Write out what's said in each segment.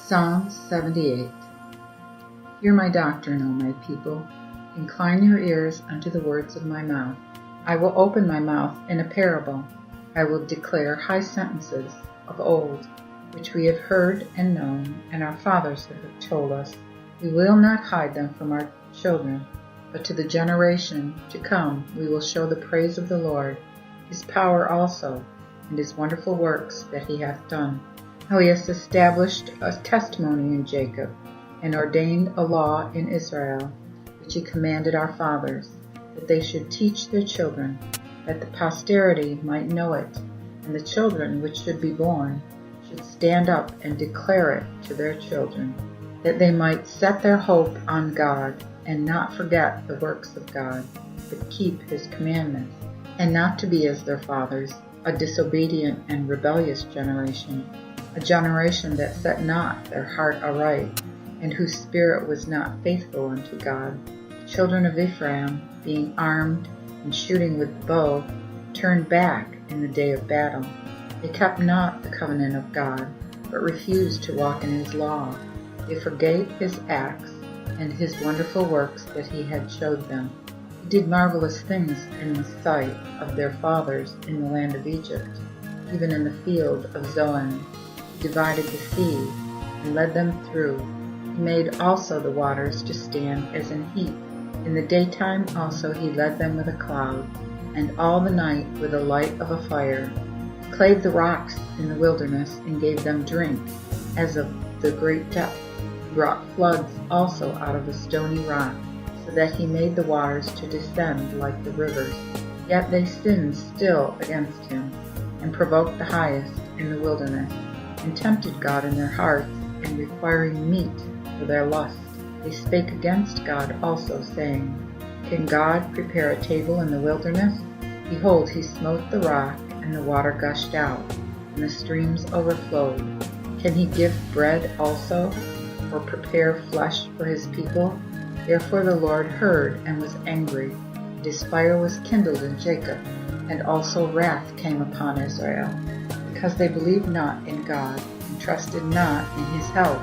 Psalm 78. Hear my doctrine, O my people. Incline your ears unto the words of my mouth. I will open my mouth in a parable. I will declare high sentences of old, which we have heard and known, and our fathers have told us. We will not hide them from our children, but to the generation to come we will show the praise of the Lord, his power also, and his wonderful works that he hath done. How he has established a testimony in Jacob, and ordained a law in Israel, which he commanded our fathers, that they should teach their children, that the posterity might know it, and the children which should be born should stand up and declare it to their children, that they might set their hope on God, and not forget the works of God, but keep his commandments, and not to be as their fathers, a disobedient and rebellious generation, a generation that set not their heart aright, and whose spirit was not faithful unto God. The children of Ephraim, being armed and shooting with the bow, turned back in the day of battle. They kept not the covenant of God, but refused to walk in his law. They forgave his acts and his wonderful works that he had showed them. He did marvelous things in the sight of their fathers in the land of Egypt, even in the field of Zoan. He divided the sea and led them through. He made also the waters to stand as an heap. In the daytime also he led them with a cloud, and all the night with the light of a fire. He clave the rocks in the wilderness, and gave them drink, as of the great depth. He brought floods also out of a stony rock, so that he made the waters to descend like the rivers. Yet they sinned still against him, and provoked the highest in the wilderness, and tempted God in their hearts, in requiring meat for their lust. They spake against God also, saying, Can God prepare a table in the wilderness? Behold, he smote the rock, and the water gushed out, and the streams overflowed. Can he give bread also, or prepare flesh for his people? Therefore the Lord heard and was angry, and his fire was kindled in Jacob, and also wrath came upon Israel, because they believed not in God, and trusted not in his help.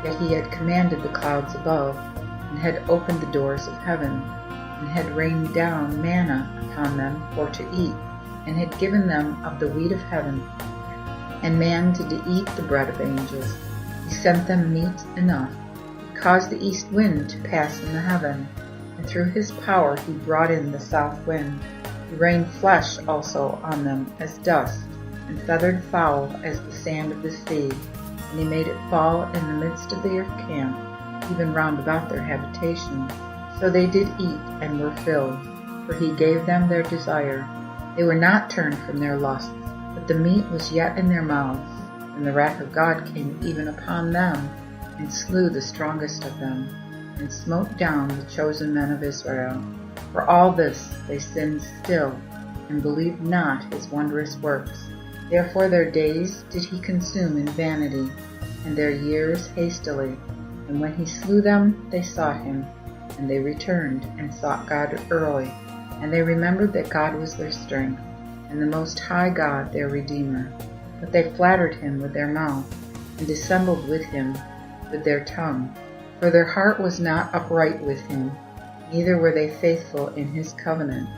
Yet he had commanded the clouds above, and had opened the doors of heaven, and had rained down manna upon them for to eat, and had given them of the wheat of heaven, and man did to eat the bread of angels. He sent them meat enough. He caused the east wind to pass in the heaven, and through his power he brought in the south wind. He rained flesh also on them as dust, and feathered fowl as the sand of the sea. And he made it fall in the midst of their camp, even round about their habitations. So they did eat and were filled, for he gave them their desire. They were not turned from their lusts, but the meat was yet in their mouths. And the wrath of God came even upon them, and slew the strongest of them, and smote down the chosen men of Israel. For all this they sinned still, and believed not his wondrous works. Therefore their days did he consume in vanity, and their years hastily. And when he slew them, they sought him, and they returned and sought God early. And they remembered that God was their strength, and the Most High God their Redeemer. But they flattered him with their mouth, and dissembled with him with their tongue. For their heart was not upright with him, neither were they faithful in his covenant.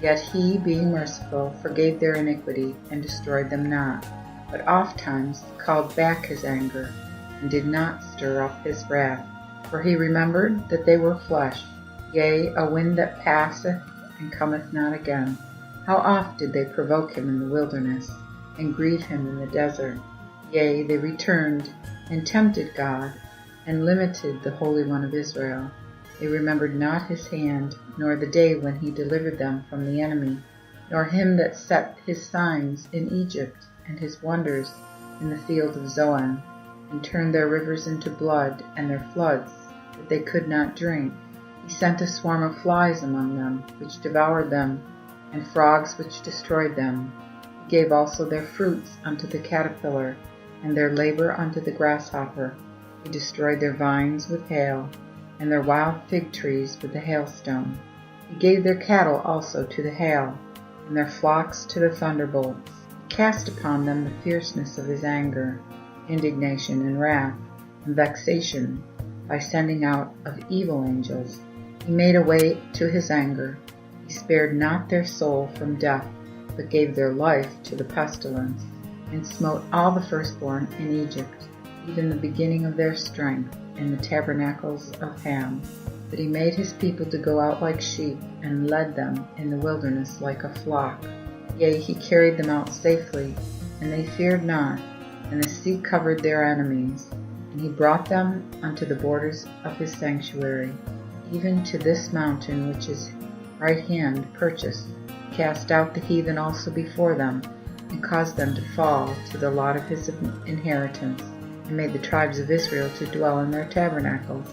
Yet he, being merciful, forgave their iniquity, and destroyed them not, but ofttimes called back his anger, and did not stir up his wrath. For he remembered that they were flesh, yea, a wind that passeth, and cometh not again. How oft did they provoke him in the wilderness, and grieve him in the desert? Yea, they returned, and tempted God, and limited the Holy One of Israel. They remembered not his hand, nor the day when he delivered them from the enemy, nor him that set his signs in Egypt, and his wonders in the field of Zoan, and turned their rivers into blood, and their floods, that they could not drink. He sent a swarm of flies among them, which devoured them, and frogs which destroyed them. He gave also their fruits unto the caterpillar, and their labor unto the grasshopper. He destroyed their vines with hail, and their wild fig trees with the hailstone. He gave their cattle also to the hail, and their flocks to the thunderbolts. He cast upon them the fierceness of his anger, indignation, and wrath. and vexation by sending out of evil angels. He made a way to his anger. He spared not their soul from death, but gave their life to the pestilence, and smote all the firstborn in Egypt, even the beginning of their strength, in the tabernacles of Ham. But he made his people to go out like sheep, and led them in the wilderness like a flock. Yea, he carried them out safely, and they feared not, and the sea covered their enemies. And he brought them unto the borders of his sanctuary, even to this mountain which his right hand purchased, cast out the heathen also before them, and caused them to fall to the lot of his inheritance, and made the tribes of Israel to dwell in their tabernacles.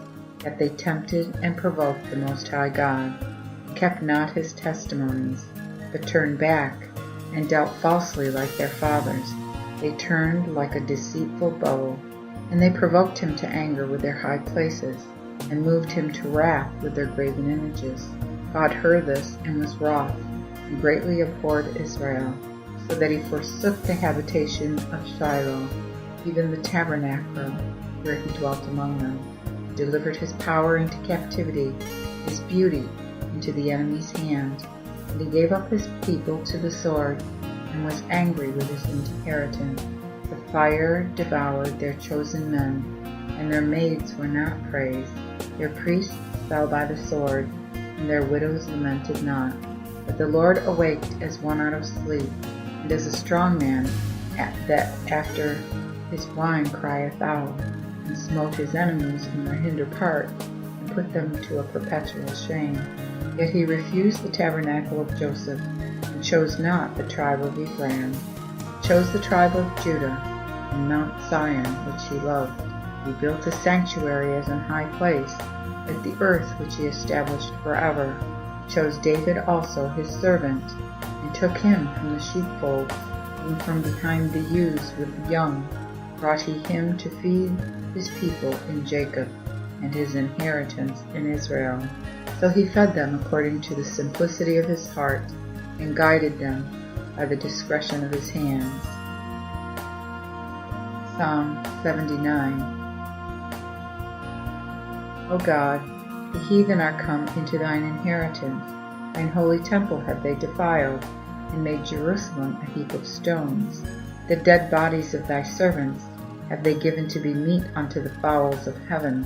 Yet they tempted and provoked the Most High God, and kept not his testimonies, but turned back, and dealt falsely like their fathers. They turned like a deceitful bow, and they provoked him to anger with their high places, and moved him to wrath with their graven images. God heard this, and was wroth, and greatly abhorred Israel, so that he forsook the habitation of Shiloh, even the tabernacle where he dwelt among them. He delivered his power into captivity, his beauty into the enemy's hand. And he gave up his people to the sword, and was angry with his inheritance. The fire devoured their chosen men, and their maids were not praised. Their priests fell by the sword, and their widows lamented not. But the Lord awaked as one out of sleep, and as a strong man that after his wine crieth out, and smote his enemies in their hinder part, and put them to a perpetual shame. Yet he refused the tabernacle of Joseph, and chose not the tribe of Ephraim. He chose the tribe of Judah, and Mount Zion, which he loved. He built a sanctuary as an high place, like the earth which he established forever. He chose David also his servant, and took him from the sheepfolds, and from behind the ewes with the young, brought he him to feed his people in Jacob, and his inheritance in Israel. So he fed them according to the simplicity of his heart, and guided them by the discretion of his hands. Psalm 79. O God, the heathen are come into thine inheritance. Thine holy temple have they defiled, and made Jerusalem a heap of stones. The dead bodies of thy servants have they given to be meat unto the fowls of heaven,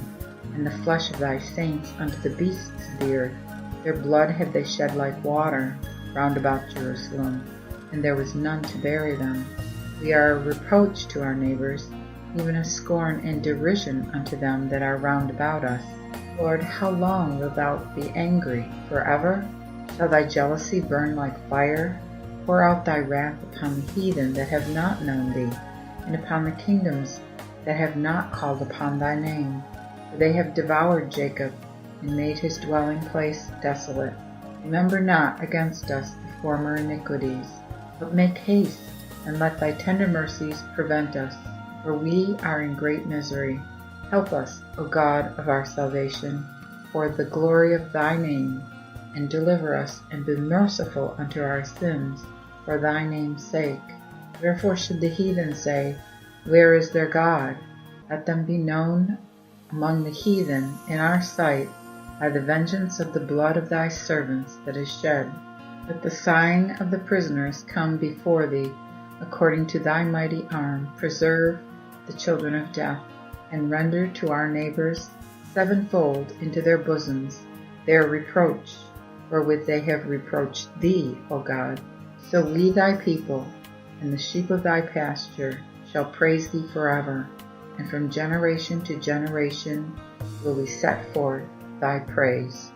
and the flesh of thy saints unto the beasts of the earth. Their blood have they shed like water round about Jerusalem, and there was none to bury them. We are a reproach to our neighbors, even a scorn and derision unto them that are round about us. Lord, how long wilt thou be angry? Forever? Shall thy jealousy burn like fire? Pour out thy wrath upon the heathen that have not known thee, and upon the kingdoms that have not called upon thy name. For they have devoured Jacob, and made his dwelling place desolate. Remember not against us the former iniquities, but make haste, and let thy tender mercies prevent us, for we are in great misery. Help us, O God of our salvation, for the glory of thy name, and deliver us, and be merciful unto our sins, for thy name's sake. Wherefore should the heathen say, Where is their God? Let them be known among the heathen in our sight by the vengeance of the blood of thy servants that is shed. Let the sighing of the prisoners come before thee, according to thy mighty arm. Preserve the children of death, and render to our neighbors sevenfold into their bosoms their reproach, wherewith they have reproached thee, O God. So we thy people, and the sheep of thy pasture, shall praise thee forever, and from generation to generation will we set forth thy praise.